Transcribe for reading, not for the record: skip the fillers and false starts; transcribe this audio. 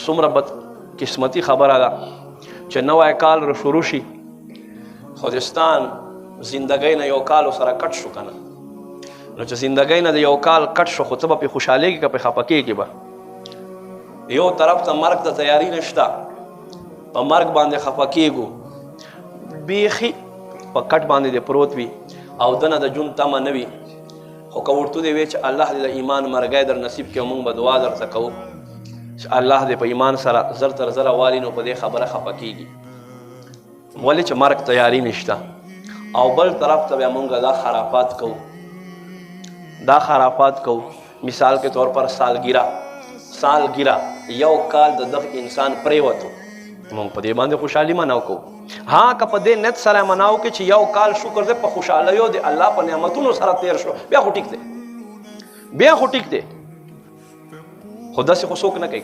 څومره بد قسمتي خبره ده چې نوی کال را شروع شي خوزستان زندګۍ نه یو کال سره کټ شو که نه نو چې زندګۍ نه د یو کال کټ شو خو څه به پې خوشحالېږي که پې خفه کېږي به یو طرف ته مرګ ته تیاري نشته په مرګ باندې خفه کېږو بیخي په کټ باندې دې پروت وي او دنه د ژوند تمه نه وي خو که ورته دې وی چې الله دې د ایمان مرګی در نصیب کړي موږ به دعا درته کوو چې الله دې په ایمان سره زر تر زره والي نو په دې خبره خفه کېږي ولې چې مرګ تیاري نشته او بل طرف ته بیا موږ دا خرافات کوو مثال کے طور پر سالگرہ یو کال د دغ انسان پریوتو مونږ په دې باندې خوشحالي مناو کو ها که په دې نیت سره مناو کې چې یو کال شکر دې په خوشحالیو د الله په نعمتونو سره تیر شو بیا خو ټیک دی خو داسې خو څوک نه کوي